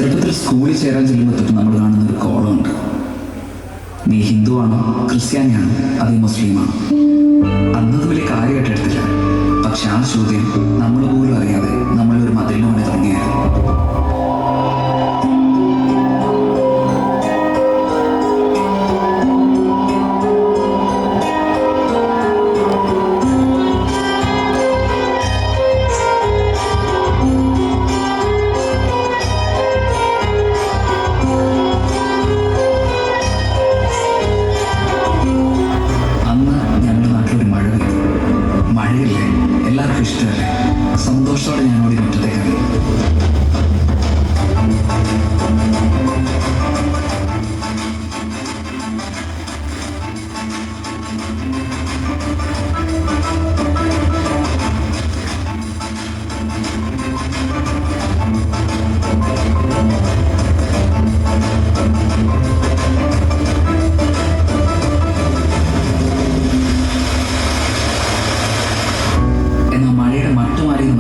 ചെറുപ്പത്തിൽ സ്കൂളിൽ ചേരാൻ ചെല്ലുമ്പോൾ തൊട്ട് നമ്മൾ കാണുന്ന ഒരു കോളമുണ്ട്. നീ ഹിന്ദുവാണോ, ക്രിസ്ത്യാനിയാണോ, അതേ മുസ്ലിമാണോ? അന്നത് വലിയ കാര്യമായിട്ട് എടുത്തില്ല. പക്ഷെ ആ ചോദ്യം നമ്മൾ പോലും അറിയാതെ നമ്മളൊരു മതിലിനോട് തുടങ്ങിയായിരുന്നു. മഴയില്ലേ, എല്ലാവർക്കും ഇഷ്ടമല്ലേ? സന്തോഷത്തോടെ ഞാൻ ഓടി മുറ്റത്തേക്ക്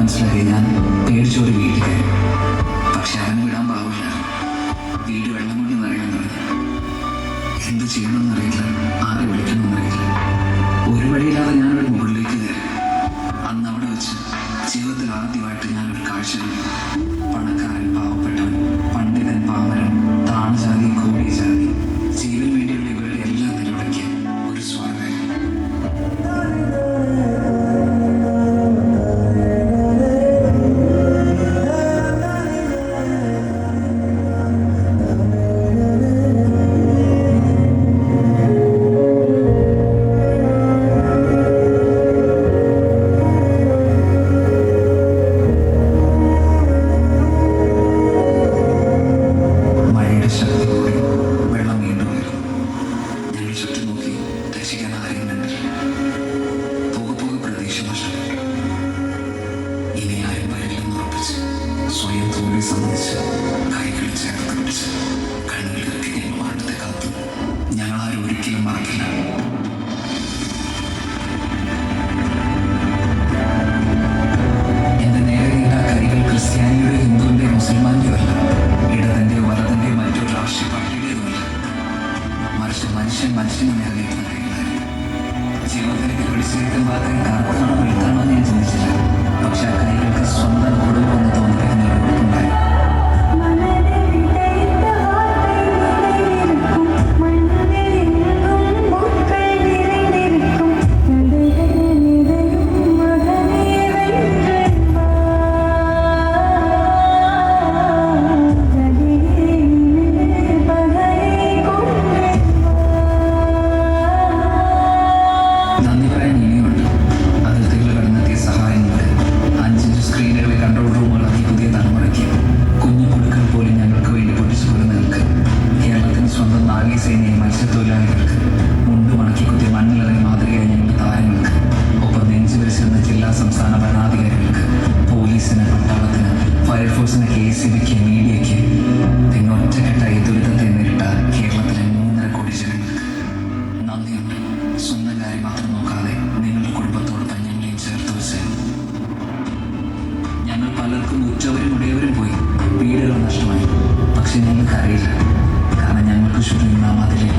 മനസ്സിലാക്കി. ഞാൻ പേടിച്ചോടി വീട്ടിൽ കയറി. പക്ഷെ അവന് വിടാൻ പാവില്ല. വീട് വെള്ളം കൊണ്ട് നിറയാൻ തുടങ്ങി. എന്ത് ചെയ്യണമെന്നറിയില്ല, ആരെ വിളിക്കണമെന്നറിയില്ല. ഒരു വഴിയില്ലാതെ ഞാനൊരു മുകളിലേക്ക് കയറി. അന്ന് അവിടെ വെച്ച് ജീവിതത്തിൽ ആദ്യമായിട്ട് ഞാനൊരു കാഴ്ച കണ്ടു. പണക്കാരൻ, പാവപ്പെട്ടവൻ, പണ്ഡിതൻ, പാമരൻ, താണജാതി, കൂടിയ ജാതി, ജീവന് വേണ്ടിയുള്ള ഇവരുടെ എല്ലാ നിലവിളയ്ക്ക് ഒരു സ്വർഗ്ഗം. സ്വയം തോൽവി സംബന്ധിച്ച് കൈകളിൽ ചേർത്ത് പിടിച്ച് കണ്ണുകളിലേക്ക് ഞങ്ങൾ വാണ്ടത്തെ കാത്തു. ഞങ്ങളാരും ഒരിക്കലും മറക്കില്ല. എന്റെ നേരെ നീണ്ട കൈകൾ ക്രിസ്ത്യാനിയുടെ, ഹിന്ദുവിന്റെ, മുസൽമാന്റെയോ അല്ല, ഇടതിന്റെയോ വലതിന്റെയോ മറ്റൊരു രാഷ്ട്രീയ പാർട്ടിയുടേതുമല്ല. മറിച്ച് മനുഷ്യനെ അറിയിക്കുന്ന കൈകളായിരുന്നു. ജീവിതത്തിലേക്ക് പിടിച്ചെടുക്കാൻ ഭാഗം കറുത്താണോ വെളുത്താണോ എന്ന് ഞാൻ ചിന്തിച്ചില്ല. പക്ഷെ ആ കൈകൾക്ക് സ്വന്തം കുടുംബമെന്ന് തോന്നിപ്പിക്കുന്ന ഒരു ഉറപ്പുണ്ടായി. നന്ദി പറയാൻ ഇനിയുണ്ട്. അതിർത്തികൾ കടന്നെത്തിയ സഹായങ്ങൾക്ക്, 5 സ്ക്രീനുകളിൽ കൺട്രോൾ റൂമുകളാക്കി പുതിയ തലമുറയ്ക്ക്, കുഞ്ഞു കുടുക്കൾ പോലും ഞങ്ങൾക്ക് വേണ്ടി പൊട്ടിച്ചു കൊടുക്കുന്നവർക്ക്, കേരളത്തിന് സ്വന്തം നാഗീസേനയെ മത്സ്യത്തൊഴിലാളികൾക്ക്, മുണ്ടു മടക്കി കുത്തിയ മണ്ണിലിറങ്ങി മാതൃകയായ ഞങ്ങളുടെ താരങ്ങൾക്ക്, ഒപ്പം നെഞ്ചു വരിച്ചിരുന്ന ജില്ലാ സംസ്ഥാന ഭരണാധികാരികൾക്ക്, പോലീസിന്, പട്ടാളത്തിന്, ഫയർഫോഴ്സിന്, KCBക്ക്, മീഡിയയ്ക്ക്, പിന്നെ ഒറ്റക്കെട്ടായി ദുരിതത്തെ നേരിട്ട കേരളത്തിലെ 3.5 കോടി ജനങ്ങൾക്ക് നന്ദിയുണ്ട്. സ്വന്തം കാര്യം മാത്രം നോക്കാതെ നിങ്ങളുടെ കുടുംബത്തോടൊപ്പം ഞങ്ങളെയും ചേർത്ത് വെച്ച്. ഞങ്ങൾ പലർക്കും ഉറ്റവരും ഉടയവരും പോയി, വീടുകൾ നഷ്ടമായി. പക്ഷെ ഞങ്ങൾക്ക് അറിയില്ല, കാരണം ഞങ്ങൾക്ക് ചുറ്റും നാം അതിലില്ല.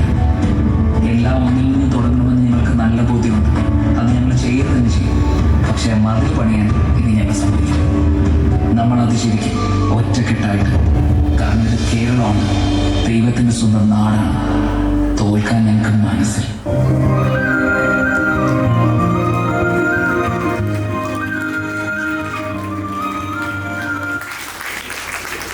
എല്ലാം ഒന്നിൽ നിന്ന് തുടങ്ങണമെന്ന് ഞങ്ങൾക്ക് നല്ല ബോധ്യമുണ്ട്. അത് ഞങ്ങൾ ചെയ്യുക തന്നെ ചെയ്യും. പക്ഷെ മതിൽ പണിയാൻ ഇനി ഞങ്ങൾ സമ്മതിക്കില്ല. നമ്മളത് ശരിക്കും ഒറ്റക്കെട്ടായിട്ട്, കാരണം ഇത് കേരളമാണ്, ദൈവത്തിൻ്റെ സ്വന്തം നാടാണ്. തോൽക്കാൻ ഞങ്ങൾക്ക് മനസ്സിൽ